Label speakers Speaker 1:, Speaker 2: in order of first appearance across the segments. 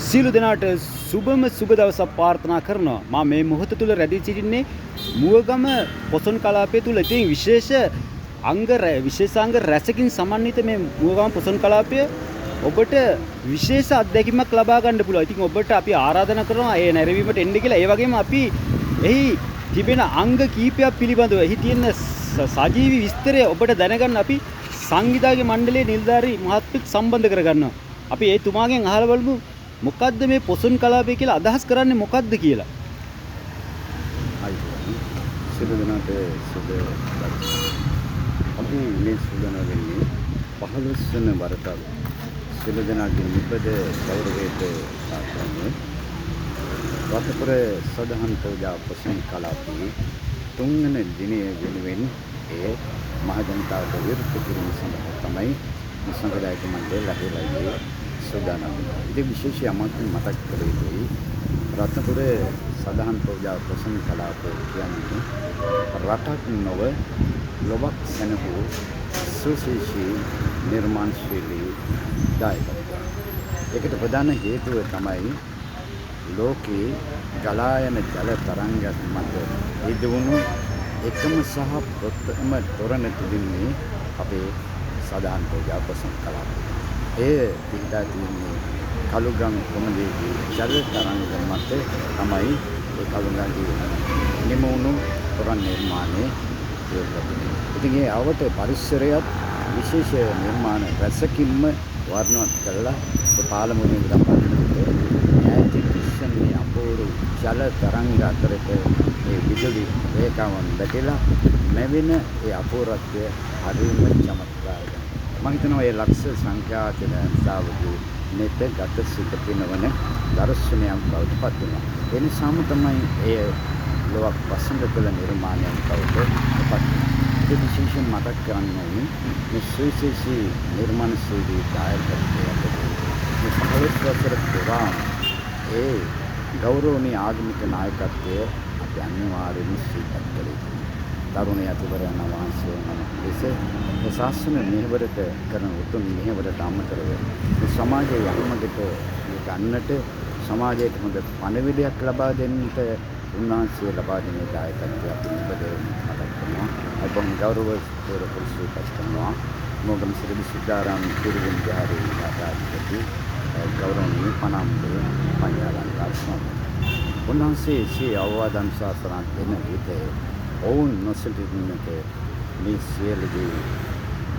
Speaker 1: සියලු දෙනාට සුබම සුබ දවසක් ප්‍රාර්ථනා කරනවා. මම මේ මොහොත තුල රැඳී සිටින්නේ මුවගම පොසොන් කලාපය තුල. ඉතින් විශේෂාංග රැසකින් සමන්විත මේ මුවගම පොසොන් කලාපය ඔබට විශේෂ අත්දැකීමක් ලබා ගන්න පුළුවන්. ඉතින් ඔබට අපි ආරාධනා කරනවා ඒ නැරඹීමට එන්න කියලා. ඒ වගේම අපි එහි තිබෙන අංග කීපයක් පිළිබඳව එහි තියෙන සජීවී විස්තරය ඔබට දැනගන්න අපි සංවිධායක මණ්ඩලයේ නිලධාරී මහත්මයෙක් සම්බන්ධ කරගන්නවා. අපි ඒ තුමාගෙන් අහලා බලමු මොකද්ද මේ පොසොන් කලාපය කියලා අදහස් කරන්නේ මොකද්ද කියලා.
Speaker 2: සියලු දෙනාට සුබ අපි මේ සූදානම් වෙන්නේ 15 වන වරට සියලු දෙනාගේ නිබඳ ගෞරවයට පාත්‍රන්නේ වතපුර සදහන් පූජා පොසොන් කලාපයේ 3 වෙනි දිනය වෙනුවෙන් ඒ මහ ජනතාවට විරුද්ධ කිරීම සඳහා තමයි සංවිධායක මණ්ඩලය ලැබෙලා සූදානම්. ඉතින් විශේෂ අමාත්‍ය මතක් කර යුතුයි රත්නපුර සදහන් පූජා පොසොන් කලාපය කියන්නේ රටක් නොව ලොවක් සැනහූ සුවිශේෂී නිර්මාණශීලී දායකත්වය. ඒකට ප්‍රධාන හේතුව තමයි ලෝකේ ගලා යන ජල තරංගයක් මත ඉදවුණු එකම සහ ප්‍රථම තොරණ තිබෙන්නේ අපේ සදහන් පූජා පොසොන් කලාපය. ඒ පිටා තින්නේ කළුගම කොමදේගේ ජල තරංග මත තමයි ඒ කළුගඟේ නිමවුණු තොරණ නිර්මාණය වෙන්නේ. ඉතින් ඒ අවත පරිසරයත් විශේෂ නිර්මාණ රැසකින්ම වර්ණවත් කරලා ඒ පාලමුවෙන් දක්වන්නේ ඈතින් ඉස්සන්නේ අපූර්ව ජල තරංග අතරට ඒ විදුලි රේඛාවන් දැකලා මෙවෙන ඒ අපූර්වත්වය හරිම චමත්කාරයි. මම හිතනවා මේ ලක්ෂ සංඛ්‍යාත ජනතාවගේ නෙත ගත සිට පිනවන දර්ශනයක් බවට පත් වෙනවා. ඒ නිසාම තමයි ඒ ලෝක පසඳ කළ නිර්මාණයක් බවට පත් වෙනවා. ඒ විශේෂයෙන් මතක් කරන්න ඕනේ මේ සුවිශේෂී නිර්මාණ ශෛලී දායකත්වයට මේ 15 වසර පුරා ඒ ගෞරවනීය ආගමික නායකත්වය අපි අනිවාර්යයෙන්ම සිහිපත් කළ යුතුයි. තරුණ යතිවරයන් වහන්සේ නම ලෙස මේ ශාසන මෙහෙවරට කරන උතුම් මෙහෙවරට අමතරව මේ සමාජයේ යහමඟට ගන්නට සමාජයට හොඳ පණිවිඩයක් ලබා දෙන්නට උන්වහන්සේ ලබා දෙන දායකත්වය අපි ඉබදෙන් මතක් කරනවා. අපොන් ගෞරවපූර්වක සිහිපත් කරනවා. මොගම් ශ්‍රී සිද්ධාරාම පිරිවෙන් විහාරයේ නායකත්වය ගෞරවනීය පනම්බේ පඤ්ඤාලංකාර ස්වාමීන්. උන්වහන්සේ ශ්‍රී අවවාදන් ශාසනත් දෙන විට ඔවුන් නොසිතන්නට මේ සියලුගේ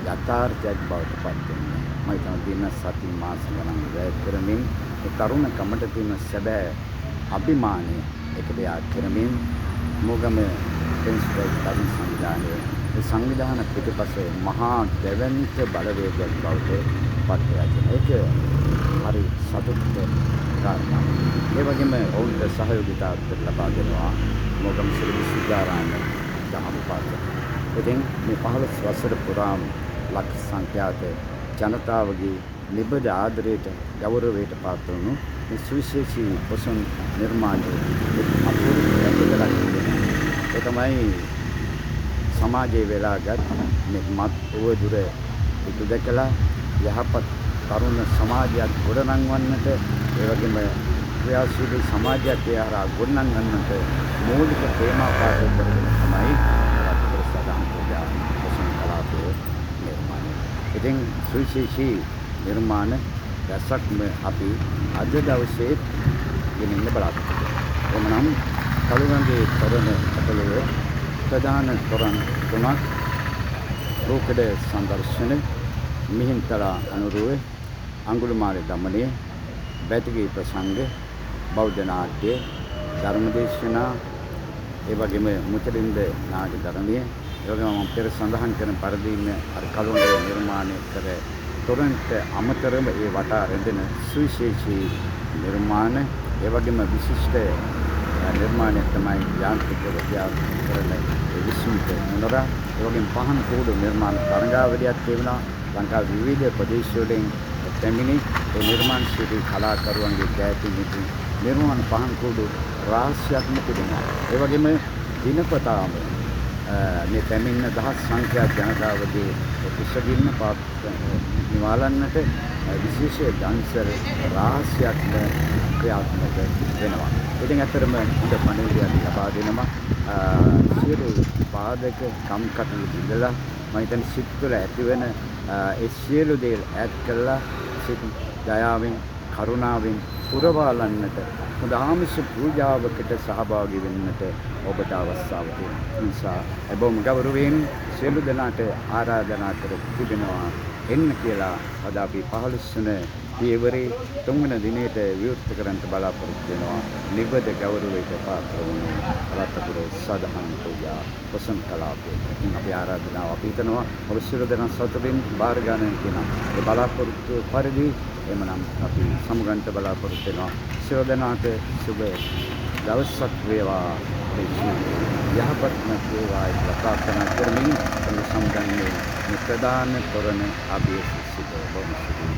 Speaker 2: යථාර්ථයක් බවට පත් වෙනවා. මම හිතනවා දින සති මාස ගණන් වැය කරමින් ඒ තරුණ කමට තියෙන සැබෑ අභිමානය එකට යාත් කරමින් මොගම ප්‍රින්සිපල් තරුණ සංවිධානයේ ඒ සංවිධාන පිටපසේ මහා දෙවන්ත බලවේගයක් බවට පත් වෙනවා. ඒක හරි සතුටුට කාරණා. ඒ වගේම ඔවුන්ට සහයෝගිතාවක් ලබා දෙනවා මොගම ශ්‍රී සිද්ධාරාම දහම් පාසල. ඉතින් මේ 15 වසර පුරාම ලක්ෂ සංඛ්‍යාත ජනතාවගේ නිබඳ ආදරයට ගෞරවයට පාත්‍ර වුණු මේ සුවිශේෂී පොසොන් නිර්මාණය අපූර්ව ප්‍රතිඵලයක්. ඒ තමයි සමාජයේ වෙලාගත් මේ මත් උවදුර ඉදු දැකලා යහපත් තරුණ සමාජයක් ගොඩනංවන්නට ඒ වගේම ක්‍රියාශීලී සමාජයක් හරහා ගොඩනංවන්නට මූලික තේමාපාත කරගෙන තමයි රටේ සදාම් පූජා පොසොන් කලාපය නිර්මාණය. ඉතින් සුවිශේෂී නිර්මාණ රසක්ම අපි අද දවසේ ගෙනින්න බලාපොරොත්තු වෙනවා. එමනම් කළුගඟේ තොරණ අතලේ ප්‍රධාන තොරණ තුනක් රෝකඩ සංදර්ශන මිහින්තලා අනුරුව අඟුලිමාල දමනය බැතිගේ ප්‍රසංග බෞද්ධ නාට්‍ය ධර්මදේශනා ඒ වගේම මුචලින්ද නාට්‍ය ධර්මය ඒ වගේම මම පෙර සඳහන් කරන පරිදි අර කළුගඟේ නිර්මාණය කර තොරණට අමතරව ඒ වටා රැඳෙන සුවිශේෂී නිර්මාණ ඒ වගේම විශිෂ්ට නිර්මාණයක් තමයි යාන්ත්‍රික විද්‍යාව කරන විසුන්ත මොනරා ඒ වගේම පහන් කෝඩු නිර්මාණ තරඟාවලියක් තිබුණා. ලංකාවේ විවිධ ප්‍රදේශවලින් පැමිණි ඒ නිර්මාණ ශිල්පී කලාකරුවන්ගේ කැපී සිටි නිර්මාණ පහන් කෝඩු රාශියක්ම තිබුණා. ඒ වගේම දිනපතාම මේ පැමිණෙන දහස් සංඛ්‍යාත ජනතාවගේ කුසගින්න නිවාලන්නට විශේෂ දන්සල් රාශියක් ක්‍රියාත්මක වෙනවා. ඉතින් ඇත්තටම හොඳ පණිවිඩයක් ලබා දෙනවා. සියලු පාදක කම්කටොළු බිඳලා මම හිතන්නේ සිත් තුළ ඇතිවෙන ඒ සියලු දේ ඈඩ් කරලා සිත් දයාවෙන් කරුණාවෙන් පුරවාලන්නට හොඳ ආමිෂ පූජාවකට සහභාගී වෙන්නට ඔබට අවස්ථාව තියෙනවා. නිසා බොහොම ගෞරවයෙන් සියලු දෙනාට ආරාධනා කර තිබෙනවා එන්න කියලා අද අපි 15 වන පියවරේ 3 වන දිනේට විවෘත කරන්න බලාපොරොත්තු වෙනවා. නිවද ගෞරවයට පාත්‍ර වුණු රත්නපුර සදහන් පූජා පොසොන් කලාපයට. අපි ආරාධනාව අපි හිතනවා ඔබ සියලු දෙනා සතුටින් බාර ගන්න කියන ඒ බලාපොරොත්තු පරිදි එමනම් අපි සමුගන්ට බලාපොරොත්තු වෙනවා. සියලු දෙනාට සුබ දවසක් වේවා. යහපත්ම වේවා කියලා ප්‍රාර්ථනා කරමින් අපි සමුගන්නේ ප්‍රධාන තොරණ අභියසිත බොහොම